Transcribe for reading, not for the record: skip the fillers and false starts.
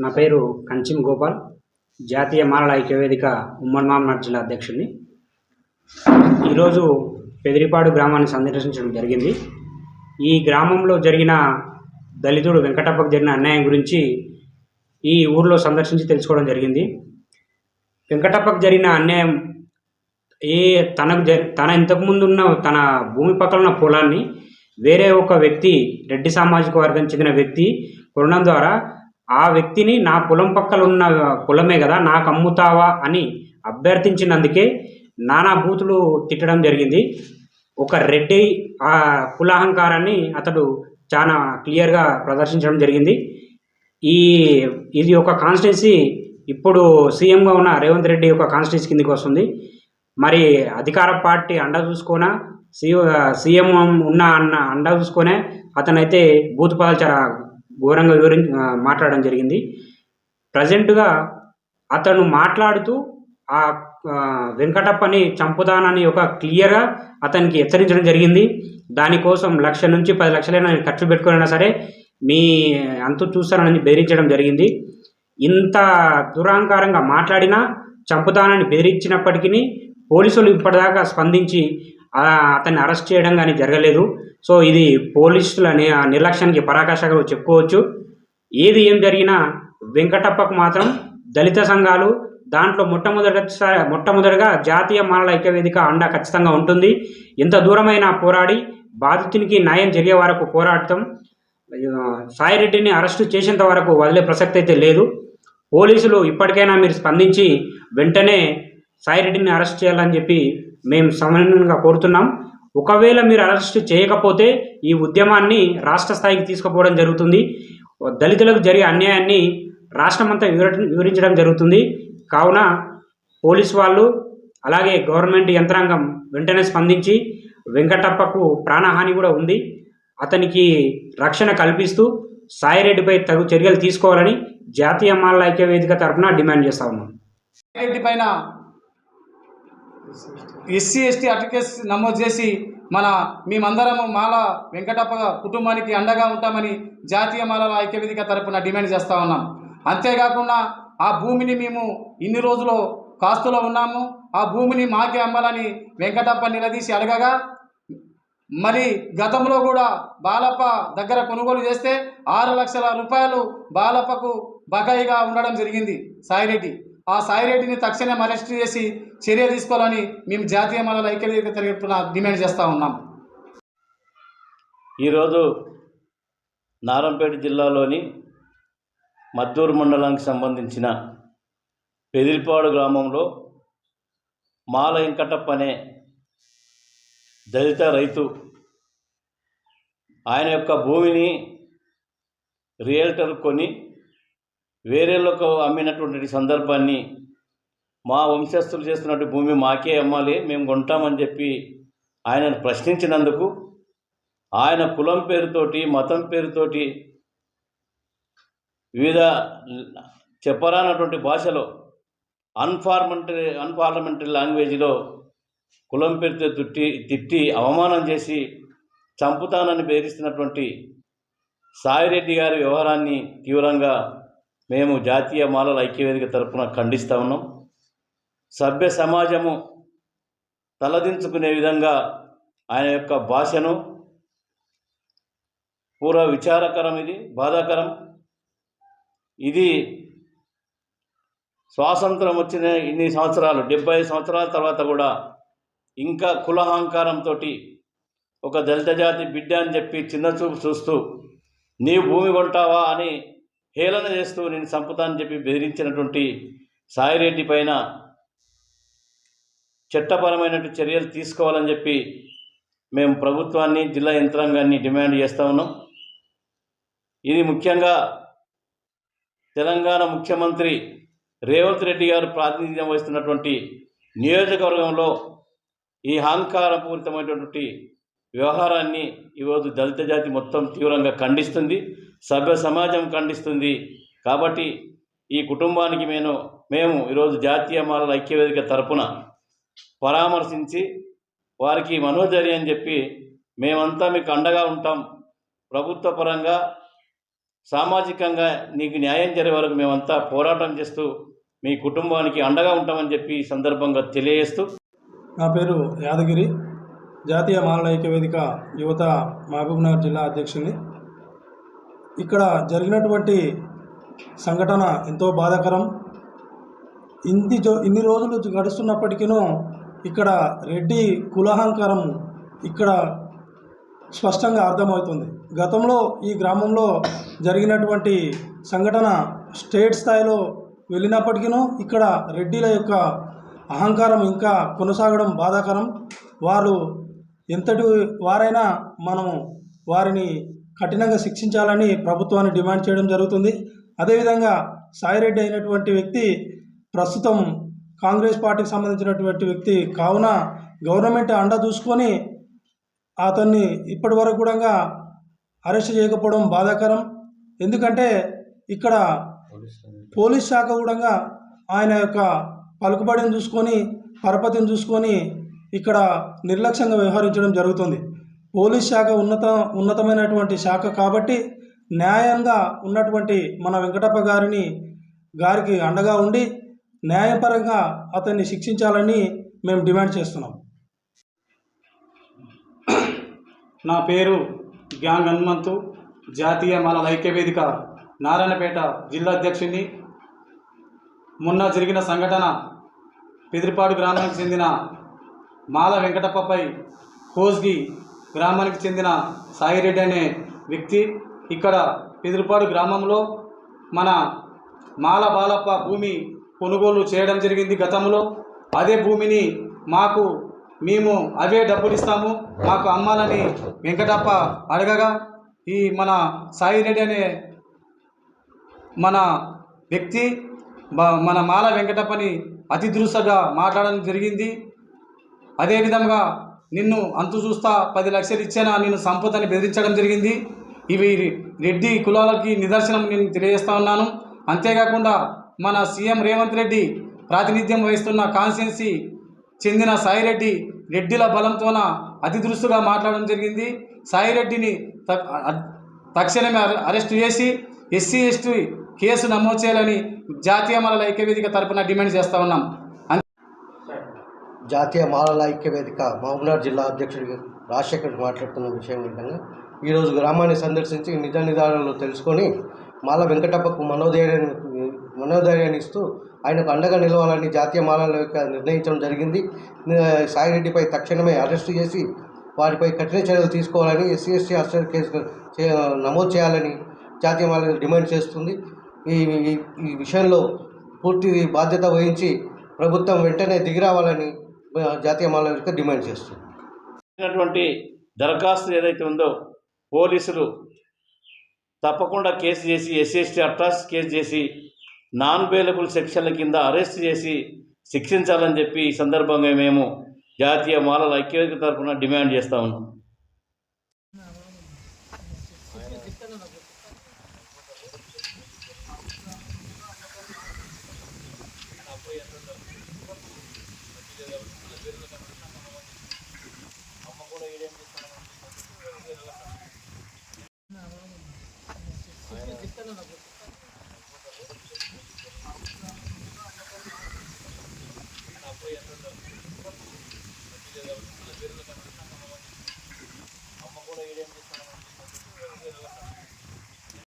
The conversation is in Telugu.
నా పేరు కంచిం గోపాల్. జాతీయ మాలల ఐక్యవేదిక ఉమ్మడి మామనాడు జిల్లా అధ్యక్షుడిని. ఈరోజు పెదిరిపాడు గ్రామాన్ని సందర్శించడం జరిగింది. ఈ గ్రామంలో జరిగిన దళితుడు వెంకటప్పకు జరిగిన అన్యాయం గురించి ఈ ఊర్లో సందర్శించి తెలుసుకోవడం జరిగింది. వెంకటప్పకు జరిగిన అన్యాయం తన ఇంతకుముందు ఉన్న తన భూమి పక్కన ఉన్న పొలాన్ని వేరే ఒక వ్యక్తి, రెడ్డి సామాజిక వర్గం చెందిన వ్యక్తి కొనడం ద్వారా ఆ వ్యక్తిని నా పొలం పక్కన ఉన్న పొలమే కదా నాకు అమ్ముతావా అని అభ్యర్థించినందుకే నానా బూతులు తిట్టడం జరిగింది. ఒక రెడ్డి ఆ కులాహంకారాన్ని అతడు చాలా క్లియర్గా ప్రదర్శించడం జరిగింది. ఇది ఒక కాన్స్టిట్యున్సీ, ఇప్పుడు సీఎంగా ఉన్న రేవంత్ రెడ్డి యొక్క కాన్స్టిట్యున్సీ కిందికి వస్తుంది. మరి అధికార పార్టీ అండ చూసుకొనే సీఎం ఉన్న అండ చూసుకొనే అతనైతే బూత్ పదాలు చాలా ఘోరంగా మాట్లాడడం జరిగింది. ప్రజెంట్గా అతను మాట్లాడుతూ ఆ వెంకటప్పని చంపుదానని ఒక క్లియర్గా అతనికి హెచ్చరించడం జరిగింది. దానికోసం 1,00,000 నుంచి 10 లక్షలైనా ఖర్చు పెట్టుకునైనా సరే మీ అంతు చూస్తానని బెదిరించడం జరిగింది. ఇంత దురహంకారంగా మాట్లాడినా చంపుతానని బెదిరించినప్పటికీ పోలీసులు ఇప్పటిదాకా స్పందించి అతన్ని అరెస్ట్ చేయడం కానీ జరగలేదు. సో ఇది పోలీసుల నిర్లక్ష్యానికి పరాకాష్ఠగా చెప్పుకోవచ్చు. ఏం జరిగినా వెంకటప్పకు మాత్రం దళిత సంఘాలు దాంట్లో మొట్టమొదటిగా జాతీయ మాలల ఐక్యవేదిక అండ ఖచ్చితంగా ఉంటుంది. ఎంత దూరమైనా పోరాడి బాధితునికి న్యాయం జరిగే వరకు పోరాడతాం. సాయిరెడ్డిని అరెస్టు చేసేంత వరకు వదిలే ప్రసక్తి అయితే లేదు. పోలీసులు ఇప్పటికైనా మీరు స్పందించి వెంటనే సాయిరెడ్డిని అరెస్ట్ చేయాలని చెప్పి మేము సమన్వయంగా కోరుతున్నాం. ఒకవేళ మీరు అరెస్ట్ చేయకపోతే ఈ ఉద్యమాన్ని రాష్ట్ర స్థాయికి తీసుకుపోవడం జరుగుతుంది. దళితులకు జరిగే అన్యాయాన్ని రాష్ట్రమంతా వివరించడం జరుగుతుంది. కావున పోలీసు వాళ్ళు అలాగే గవర్నమెంట్ యంత్రాంగం వెంటనే స్పందించి వెంకటప్పకు ప్రాణహాని కూడా ఉంది, అతనికి రక్షణ కల్పిస్తూ సాయిరెడ్డిపై తగు చర్యలు తీసుకోవాలని జాతీయ మాలల ఐక్యవేదిక తరఫున డిమాండ్ చేస్తా ఉన్నాం. సాయిరెడ్డి పైన ఎస్సీ ఎస్టీ అడ్వకేట్స్ నమోదు చేసి మేమందరము మాల వెంకటప్ప కుటుంబానికి అండగా ఉంటామని జాతీయ మాలల ఐక్యవేదిక తరపున డిమాండ్ చేస్తూ ఉన్నాం. అంతేకాకుండా ఆ భూమిని మేము ఇన్ని రోజులు కాస్తులో ఉన్నాము, ఆ భూమిని మాకే అమ్మాలని వెంకటప్ప నిలదీసి అడగగా మరి గతంలో కూడా బాలప్ప దగ్గర కొనుగోలు చేస్తే 6 లక్షల రూపాయలు బాలప్పకు బకాయిగా ఉండడం జరిగింది సాయిరెడ్డి. ఆ సాయిరెడ్డిని తక్షణం అరెస్ట్ చేసి చర్య తీసుకోవాలని మేము జాతీయ మాలల ఐక్యవేదిక తరపున డిమాండ్ చేస్తూ ఉన్నాం. ఈరోజు నారంపేట జిల్లాలోని మద్దూరు మండలానికి సంబంధించిన పెదిరిపాడు గ్రామంలో మాల వెంకటప్ప అనే దళిత రైతు ఆయన యొక్క భూమిని రియల్టర్ కొని వేరేళ్ళకు అమ్మినటువంటి సందర్భాన్ని మా వంశస్థులు చేస్తున్నట్టు భూమి మాకే అమ్మాలి, మేము కొంటామని చెప్పి ఆయనను ప్రశ్నించినందుకు ఆయన కులం పేరుతోటి మతం పేరుతోటి వివిధ చెప్పరానటువంటి భాషలో అన్పార్లమెంటరీ లాంగ్వేజ్లో కులం పేరుతో తిట్టి అవమానం చేసి చంపుతానని బెదిరిస్తున్నటువంటి సాయిరెడ్డి గారి వ్యవహారాన్ని తీవ్రంగా మేము జాతీయ మాలల ఐక్యవేదిక తరపున ఖండిస్తూ ఉన్నాం. సభ్య సమాజము తలదించుకునే విధంగా ఆయన యొక్క భాషను పూర్వ విచారకరం, ఇది బాధాకరం. ఇది స్వాతంత్రం వచ్చిన ఇన్ని సంవత్సరాలు 75 సంవత్సరాల తర్వాత కూడా ఇంకా కులహంకారంతో ఒక దళిత జాతి బిడ్డ అని చెప్పి చిన్నచూపు చూస్తూ నీవు భూమి కొంటావా అని హేళన చేస్తూ నేను చంపుతానని చెప్పి బెదిరించినటువంటి సాయిరెడ్డి పైన చట్టపరమైన చర్యలు తీసుకోవాలని చెప్పి మేము ప్రభుత్వాన్ని, జిల్లా యంత్రాంగాన్ని డిమాండ్ చేస్తూ ఉన్నాం. ఇది ముఖ్యంగా తెలంగాణ ముఖ్యమంత్రి రేవంత్ రెడ్డి గారు ప్రాతినిధ్యం వహిస్తున్నటువంటి నియోజకవర్గంలో ఈ అహంకారపూరితమైనటువంటి వ్యవహారాన్ని ఈరోజు దళిత జాతి మొత్తం తీవ్రంగా ఖండిస్తుంది, సభ్య సమాజం ఖండిస్తుంది. కాబట్టి ఈ కుటుంబానికి మేము ఈరోజు జాతీయ మాలల ఐక్యవేదిక తరపున పరామర్శించి వారికి మనోధైర్యం చెప్పి మేమంతా మీకు అండగా ఉంటాం, ప్రభుత్వ పరంగా సామాజికంగా నీకు న్యాయం జరిగే వరకు మేమంతా పోరాటం చేస్తూ మీ కుటుంబానికి అండగా ఉంటామని చెప్పి ఈ సందర్భంగా తెలియజేస్తూ, నా పేరు యాదగిరి, జాతీయ మానవ ఐక్య వేదిక యువత మహబూబ్నగర్ జిల్లా అధ్యక్షుని. ఇక్కడ జరిగినటువంటి సంఘటన ఎంతో బాధాకరం. ఇన్ని రోజులు గడుస్తున్నప్పటికీ ఇక్కడ రెడ్డి కులహంకారం ఇక్కడ స్పష్టంగా అర్థమవుతుంది. గతంలో ఈ గ్రామంలో జరిగినటువంటి సంఘటన స్టేట్ స్థాయిలో వెళ్ళినప్పటికీ ఇక్కడ రెడ్డిల యొక్క అహంకారం ఇంకా కొనసాగడం బాధాకరం. వారు ఎంతటి వారైనా మనము వారిని కఠినంగా శిక్షించాలని ప్రభుత్వాన్ని డిమాండ్ చేయడం జరుగుతుంది. అదేవిధంగా సాయిరెడ్డి అయినటువంటి వ్యక్తి ప్రస్తుతం కాంగ్రెస్ పార్టీకి సంబంధించినటువంటి వ్యక్తి కావున గవర్నమెంట్ అండ చూసుకొని అతన్ని ఇప్పటి వరకు కూడా అరెస్ట్ చేయకపోవడం బాధాకరం. ఎందుకంటే ఇక్కడ పోలీస్ శాఖ కూడా ఆయన యొక్క పలుకుబడిని చూసుకొని పరపతిని చూసుకొని ఇక్కడ నిర్లక్ష్యంగా వ్యవహరించడం జరుగుతుంది. పోలీస్ శాఖ ఉన్నతమైనటువంటి శాఖ కాబట్టి న్యాయంగా ఉన్నటువంటి మన వెంకటప్ప గారికి అండగా ఉండి న్యాయపరంగా అతన్ని శిక్షించాలని మేము డిమాండ్ చేస్తున్నాం. నా పేరు గ్యాంగ్ హనుమంతు, జాతీయ మాలల ఐక్య వేదిక నారాయణపేట జిల్లా అధ్యక్షుడిని. మొన్న జరిగిన సంఘటన పెదిరిపాడు గ్రామానికి చెందిన మాల వెంకటప్పపై కోస్గి గ్రామానికి చెందిన సాయిరెడ్డి అనే వ్యక్తి ఇక్కడ పెదిరిపాడు గ్రామంలో మన మాల బాలప్ప భూమి కొనుగోలు చేయడం జరిగింది గతంలో. అదే భూమిని మేము అవే డబ్బులు ఇస్తాము మాకు అమ్మాలని వెంకటప్ప అడగగా ఈ మన సాయిరెడ్డి అనే మన వ్యక్తి మన మాల వెంకటప్పని అతి దురుసగా మాట్లాడడం జరిగింది. అదేవిధంగా నిన్ను అంతు చూస్తా 10 లక్షలు ఇచ్చానా నిన్ను సంపదని బెదిరించడం జరిగింది. ఇవి రెడ్డి కులాలకి నిదర్శనం నేను తెలియజేస్తా ఉన్నాను. అంతేకాకుండా మన సీఎం రేవంత్ రెడ్డి ప్రాతినిధ్యం వహిస్తున్న కాన్స్టిట్యున్సీ చెందిన సాయిరెడ్డి రెడ్డిల బలంతోన అతి దురుసుగా మాట్లాడడం జరిగింది. సాయిరెడ్డిని తక్షణమే అరెస్టు చేసి ఎస్సీ ఎస్టీ కేసు నమోదు చేయాలని జాతీయ మాలల ఐక్య వేదిక తరపున డిమాండ్ చేస్తూ ఉన్నాం. జాతీయ మాలల ఐక్య వేదిక మహబూబ్నగర్ జిల్లా అధ్యక్షుడిగా రాజశేఖర్ మాట్లాడుతున్న విషయం ఏంటంటే, ఈరోజు గ్రామాన్ని సందర్శించి నిజ నిదానాలు తెలుసుకొని మాల వెంకటప్పకు మనోధైర్యాన్ని ఇస్తూ ఆయనకు అండగా నిలవాలని జాతీయ మాలల నిర్ణయించడం జరిగింది. సాయిరెడ్డిపై తక్షణమే అరెస్టు చేసి వారిపై కఠిన చర్యలు తీసుకోవాలని, ఎస్సీ ఎస్టీ అరెస్ట్ కేసు నమోదు చేయాలని జాతీయ మాలలు డిమాండ్ చేస్తుంది. ఈ విషయంలో పూర్తి బాధ్యత వహించి ప్రభుత్వం వెంటనే దిగిరావాలని జాతీయ మాలల డిమాండ్ చేస్తుంది. దరఖాస్తు ఏదైతే ఉందో పోలీసులు తప్పకుండా కేసు చేసి ఎస్సీ ఎస్టీ అట్రాసిటీ కేసు చేసి నాన్ బెయిలబుల్ సెక్షన్ల కింద అరెస్ట్ చేసి శిక్షించాలని చెప్పి ఈ సందర్భంగా మేము జాతీయ మాలల ఐక్యవేదిక తరఫున డిమాండ్ చేస్తూ ఉన్నాం.